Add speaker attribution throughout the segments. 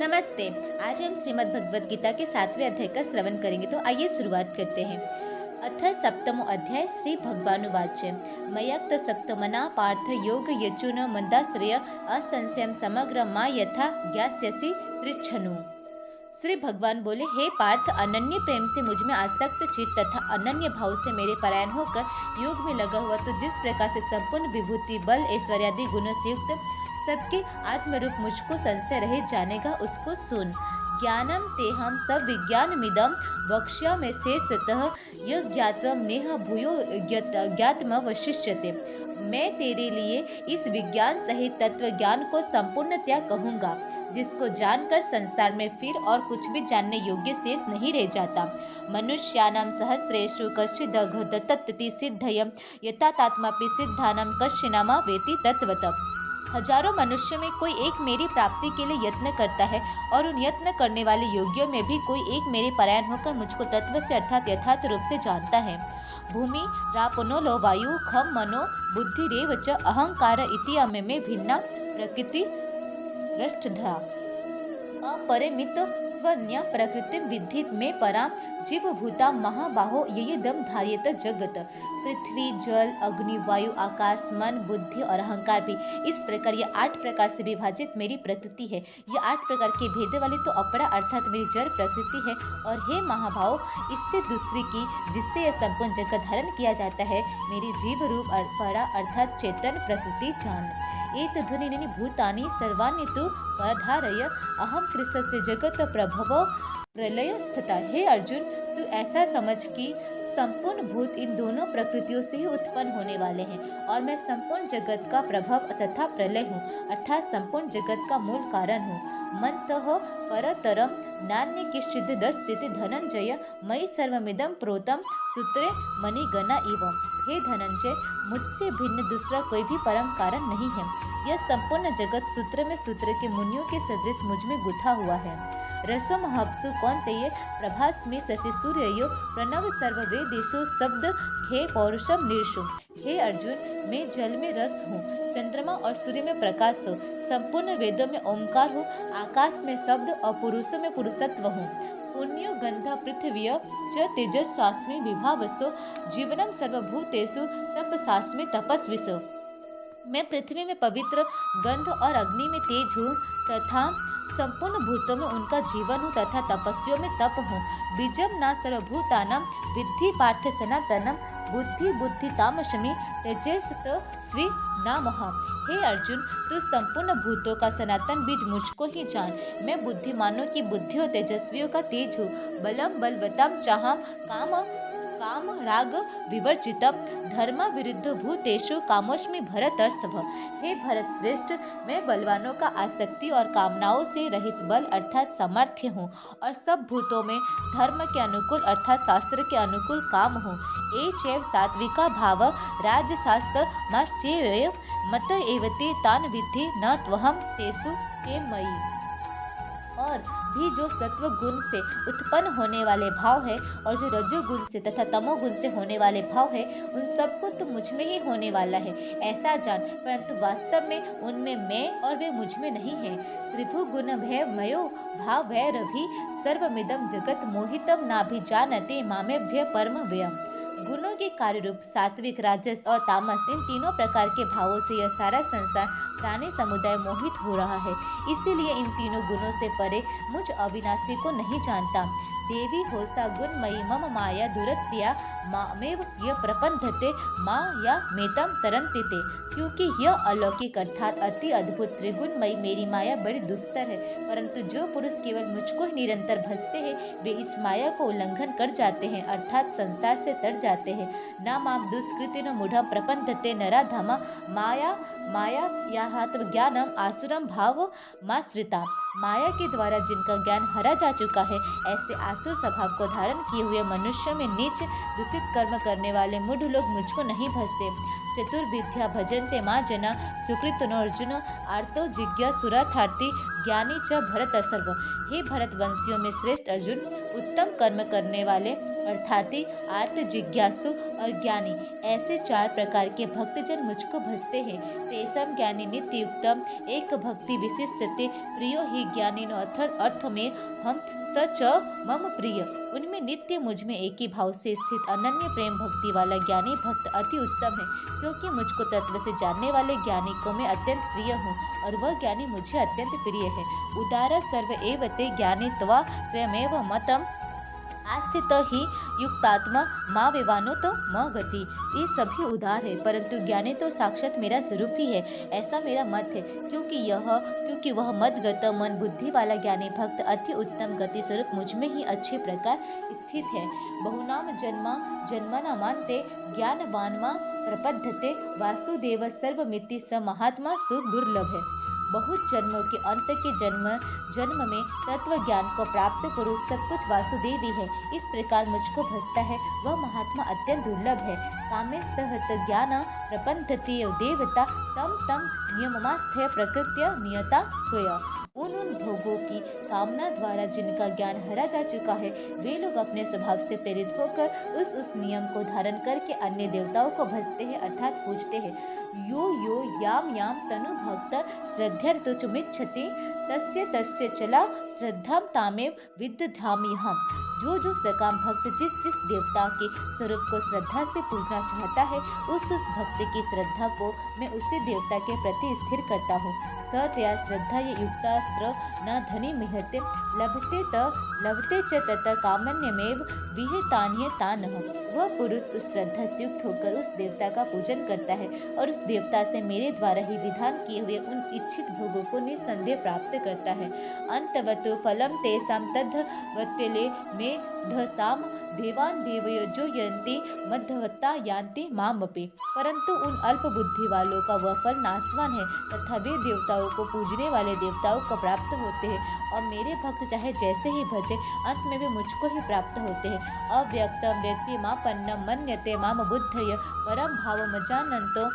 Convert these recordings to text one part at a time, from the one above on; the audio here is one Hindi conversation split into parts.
Speaker 1: नमस्ते। आज हम श्रीमद् भगवद गीता के 7वें अध्याय का श्रवण करेंगे। तो आइए शुरुआत करते हैं। अथ सप्तमो अध्याय। श्री भगवानुवाच मयक्त सक्तमना पार्थ योग यचुन मंदाश्रय असंशयम समग्र मा यथा ज्ञास्यसि तृच्छनु। श्री भगवान बोले, हे पार्थ, अनन्य प्रेम से मुझ में आसक्त चित्त तथा अनन्य भाव से मेरे परायण होकर योग में लगा हुआ तो जिस प्रकार से संपूर्ण विभूति बल ऐश्वर्यादि गुणों से युक्त सबके आत्मरूप मुझको संशय रहित जानेगा, उसको सुन। ज्ञानम तेहम सब विज्ञानमिदम वक्ष्यामि शेषतः यह ज्ञात्वम नेह भूयो ज्ञातमवशिष्यते। मैं तेरे लिए इस विज्ञान सहित तत्व ज्ञान को संपूर्णतया कहूँगा, जिसको जानकर संसार में फिर और कुछ भी जानने योग्य शेष नहीं रह जाता। मनुष्यानां सहस्रेषु कश्चिद् घटति सिद्धयम् यथा तात्मापि सिद्धानां कश्चिन्नाम वेति तत्वतः। हजारों मनुष्यों में कोई एक मेरी प्राप्ति के लिए यत्न करता है और उन यत्न करने वाले योगियों में भी कोई एक मेरे परायण होकर मुझको तत्व से अर्थात यथार्थ रूप से जानता है। भूमि रापनो लो वायु खम मनो बुद्धिरेव च अहंकार इति अमे में भिन्ना प्रकृति रष्टधा अपरिमित स्वन्य प्रकृति विद्धि में परा जीव भूता महाबाहो ये दम धार्यत जगत। पृथ्वी जल अग्नि वायु आकाश मन बुद्धि और अहंकार भी इस प्रकार ये 8 प्रकार से विभाजित मेरी प्रकृति है। ये 8 प्रकार के भेद वाली तो अपरा अर्थात मेरी जड़ प्रकृति है। और हे महाभाव, इससे दूसरी की जिससे यह संपूर्ण जगत धारण किया जाता है मेरी जीव रूप परा अर्थात चेतन प्रकृति जान। एक ध्वनि भूतानि सर्वाणि तु पधारय अहम कृष्ण जगत प्रभव प्रलय स्थिता। हे अर्जुन, तू ऐसा समझ कि संपूर्ण भूत इन दोनों प्रकृतियों से ही उत्पन्न होने वाले हैं और मैं संपूर्ण जगत का प्रभव तथा प्रलय हूँ अर्थात संपूर्ण जगत का मूल कारण हूँ। मंतः परतरम नान्य किश्चिदस्ति धनंजय मयि सर्वमिदं प्रोतम सूत्रे मणिगणा इव। हे धनंजय, मुझसे भिन्न दूसरा कोई भी परम कारण नहीं है। यह संपूर्ण जगत सूत्र में सूत्र के मुनियों के सदृश मुझ में गुथा हुआ है। रसो महप्सु कौन्तेय प्रभास्मि शशि सूर्यो प्रणव सर्ववेदेषु शब्द हे पौरुषम निर्षु। हे अर्जुन, मैं जल में रस हूँ, चंद्रमा और सूर्य में प्रकाश हो, संपूर्ण वेदों में ओंकार हूँ, आकाश में शब्द और पुरुषों में पुरुषत्व हूँ। पुण्यो गंध पृथ्वी च तेजस्वास्मि विभावसो जीवनम सर्वभूतेषु तपसास्मि तपस्विसो। मैं पृथ्वी में पवित्र गंध और अग्नि में तेज हूँ तथा संपूर्ण भूतों में उनका जीवन हूँ तथा तपस्वियों में तप हूँ। बीजम न सर्वभूतानां विद्धि पार्थ सनातनम बुद्धि बुद्धि तामशमि तेजस्वी नामः। हे अर्जुन, तू संपूर्ण भूतों का सनातन बीज मुझको ही जान। मैं बुद्धिमानों की बुद्धि और तेजस्वियों का तेज हूँ। बलम बलवताम चाहम काम राग विवर्जितम धर्म विरुद्ध भूतेषु कामोष्मि भरतर्षभ। हे भरत श्रेष्ठ, मैं बलवानों का आसक्ति और कामनाओं से रहित बल अर्थात सामर्थ्य हूँ और सब भूतों में धर्म के अनुकूल अर्थात शास्त्र के अनुकूल काम हूँ। एचैव सात्विका भाव राजशास्त्र मास्येव मत एवते तान विद्धि न त्वहम तेषु ते मयि। और भी जो सत्व गुण से उत्पन्न होने वाले भाव है और जो रजोगुण से तथा तमोगुण से होने वाले भाव है उन सबको तो मुझ में ही होने वाला है ऐसा जान, परंतु वास्तव में उनमें मैं और वे मुझ में नहीं है। त्रिभुगुण भय मयो भाव भैरभि सर्वमिदं जगत मोहितम नाभिजानते मामेभ्य परम व्ययम्। गुणों के कार्य रूप सात्विक राजस और तामस इन तीनों प्रकार के भावों से यह सारा संसार प्राणी समुदाय मोहित हो रहा है। इसीलिए इन तीनों गुणों से परे मुझ अविनाशी को नहीं जानता। देवी होसा गुणमयी मम माया दुरत्या मामेव यह प्रपंधते माँ या मेतम तरंतिते। क्योंकि यह अलौकिक अर्थात अति अद्भुत त्रिगुणमयी मेरी माया बड़ी दुस्तर है, परंतु जो पुरुष केवल मुझको ही निरंतर भजते हैं वे इस माया को उल्लंघन कर जाते हैं अर्थात संसार से तर जाते हैं। न माम दुष्कृतिन मूढ़म प्रपंधते नराधमा माया या हाथ ज्ञानम आसुरम भाव माश्रिता। माया के द्वारा जिनका ज्ञान हरा जा चुका है ऐसे आसुर स्वभाव को धारण किए हुए मनुष्यों में नीच दूषित कर्म करने वाले मूढ़ लोग मुझको नहीं भजते। चतुर्विद्या भजन्ते माँ जना सुकृतनो अर्जुन आर्तो जिज्ञा सुरार्थार्थी ज्ञानी च भरत सर्व। हे भरत वंशियों में श्रेष्ठ अर्जुन, उत्तम कर्म करने वाले अर्थात आर्त, जिज्ञासु और ज्ञानी, ऐसे 4 प्रकार के भक्तजन मुझको भजते हैं। तेषां ज्ञानी नित्ययुक्तम एक भक्ति विशिष्यते प्रियो हि ज्ञानिनो अर्थ में हम सच मम प्रिय। उनमें नित्य मुझ में एक ही भाव से स्थित अनन्य प्रेम भक्ति वाला ज्ञानी भक्त अति उत्तम है, क्योंकि मुझको तत्व से जानने वाले ज्ञानी को मैं अत्यंत प्रिय हूँ और वह ज्ञानी मुझे अत्यंत प्रिय है। उदार सर्व एव ते ज्ञानित्वा स्वयमेव मतम आस्थित ही युक्तात्मा माँ विवानो तो म गति। ये सभी उदार है, परंतु ज्ञानी तो साक्षात मेरा स्वरूप ही है, ऐसा मेरा मत है। क्योंकि वह मदगत मन बुद्धि वाला ज्ञानी भक्त अति उत्तम गति स्वरूप मुझ में ही अच्छे प्रकार स्थित है। बहुनाम जन्मनामान्ते ज्ञानवान्मा प्रपद्यते वासुदेव सर्वमिति स महात्मा सुदुर्लभ है। बहुत जन्मों के अंत के जन्म में तत्व ज्ञान को प्राप्त पुरुष सब कुछ वासुदेव ही है। इस प्रकार मुझको भजता है वह महात्मा अत्यंत दुर्लभ है। कामेस्तहत ज्ञान प्रपंथति देवता तम तम नियममास्थ प्रकृत्य नियता स्वयं। उन भोगों की कामना द्वारा जिनका ज्ञान हरा जा चुका है, वे लोग अपने स्वभाव से प्रेरित होकर उस नियम को धारण करके अन्य देवताओं को भजते हैं, अर्थात पूजते हैं। यो यो याम याम तनु भक्त श्रद्धर्तुचुमिच्छति तस्य तस्य चला श्रद्धां तामेव विदधाम्यहम्। जो सकाम भक्त जिस देवता के स्वरूप को श्रद्धा से पूजना चाहता है, उस भक्त की श्रद्धा को मैं उसी देवता के प्रति स्थिर करता हूँ। सतया श्रद्धा ये युक्तास्त्र न धनी मिहते लभते च तत कामन्यमेव विहितान्य तानः। वह पुरुष उस श्रद्धा से युक्त होकर उस देवता का पूजन करता है और उस देवता से मेरे द्वारा ही विधान किए हुए उन इच्छित भोगों को निसंदेह प्राप्त करता है। अंतवतु फलम तेषां तद्वत्तेले में धसाम देवान देवयो यन्ति मध्यवत्ता यान्ति मामपि। परंतु उन अल्प बुद्धि वालों का वह फल नाशवान है तथा वे देवताओं को पूजने वाले देवताओं को प्राप्त होते हैं और मेरे भक्त चाहे जैसे ही भजे अंत में वे मुझको ही प्राप्त होते हैं। अव्यक्तम व्यक्ति मापन्नम मन्यते माम बुद्धय परम भावम जानन्तो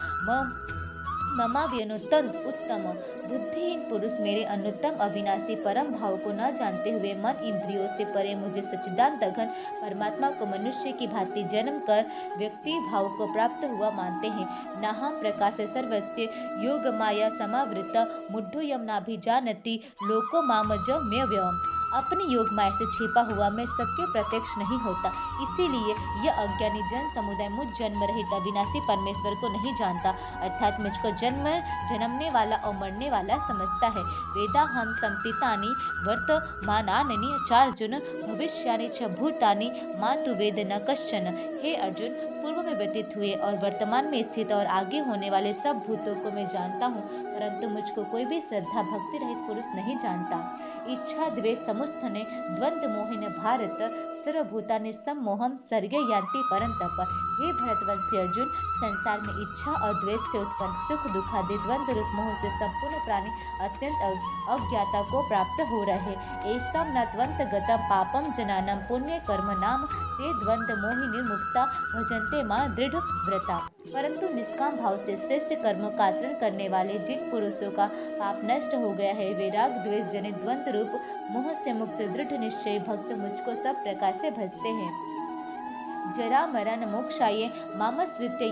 Speaker 1: ममाव्यनुत्तम उत्तम। बुद्धिहीन पुरुष मेरे अनुत्तम अविनाशी परम भाव को न जानते हुए मन इंद्रियों से परे मुझे सच्चिदानंद घन परमात्मा को मनुष्य की भांति जन्म कर व्यक्ति भाव को प्राप्त हुआ मानते हैं। नाहम प्रकाश सर्वस्य योग माया समावृत मुड्ढोयम नाभिजानति लोको मामज मेव्यम। अपनी योग माया से छिपा हुआ मैं सबके प्रत्यक्ष नहीं होता, इसीलिए यह अज्ञानी जन समुदाय मुझ जन्म रहित अविनाशी परमेश्वर को नहीं जानता, अर्थात मुझको जन्मने वाला और मरने वाला समझता है। वेदा हम संतितानि वर्तमानानि चार्जुन भविष्यानि च भूतानि मातु वेद न कश्चन। हे अर्जुन, पूर्व में व्यतीत हुए और वर्तमान में स्थित और आगे होने वाले सब भूतों को मैं जानता हूँ, परंतु मुझको कोई भी श्रद्धा भक्ति रहित पुरुष नहीं जानता। इच्छा द्वेष समुत्थने द्वंद्व मोहिन भारत सर्वभूतानि सम्मोहम सर्गे यान्ति परंतप। हे भरतवंशी अर्जुन, संसार में इच्छा और द्वेष से उत्पन्न सुख दुख आदि द्वंद्व रूप मोह से संपूर्ण प्राणी अत्यंत अज्ञाता को प्राप्त हो रहे। ऐसा न द्वंद्व गतम पापम जनानम पुण्य कर्म नाम ते द्वंद्व मोहि निर्मुक्ता भजन्ते मां दृढ़ व्रता। परंतु निष्काम भाव से श्रेष्ठ कर्मों का आचरण करने वाले जिन पुरुषों का पाप नष्ट हो गया है, वे राग द्वेष जनित द्वंद्व रूप मोह से मुक्त दृढ़ निश्चय भक्त मुझको सब प्रकार से भजते हैं। जरा मरण मोक्षाये मामश्रित्य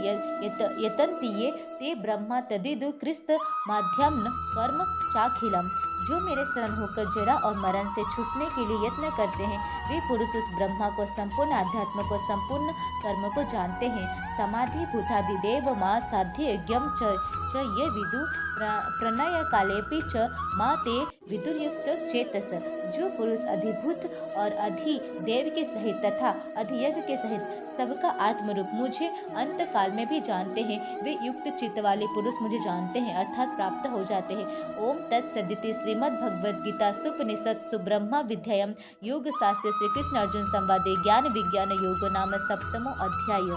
Speaker 1: यतन्ति ये ते ब्रह्मा तदिदु कृस्त माध्यम कर्म चाखिलम। जो मेरे शरण होकर जरा और मरण से छूटने के लिए यत्न करते हैं, वे पुरुष उस ब्रह्मा को संपूर्ण अध्यात्म को संपूर्ण कर्म को जानते हैं। समाधि भूतादि देव माँ साध्य यज्ञम च ये विदु प्रणय कालेपि च माँ ते विदुर्युक्त चेतस। जो पुरुष अधिभूत और अधिदेव के सहित तथा अधियज्ञ के सहित सबका आत्मरूप मुझे अंत काल में भी जानते हैं, वे युक्त चित्त वाले पुरुष मुझे जानते हैं, अर्थात प्राप्त हो जाते हैं। ओम तत्सदिति श्रीमद्भगवद्गीता सुपनिषत्सु ब्रह्मा विद्यायां योग शास्त्र श्री कृष्ण अर्जुन संवादे ज्ञान विज्ञान योग नाम सप्तमो अध्याय।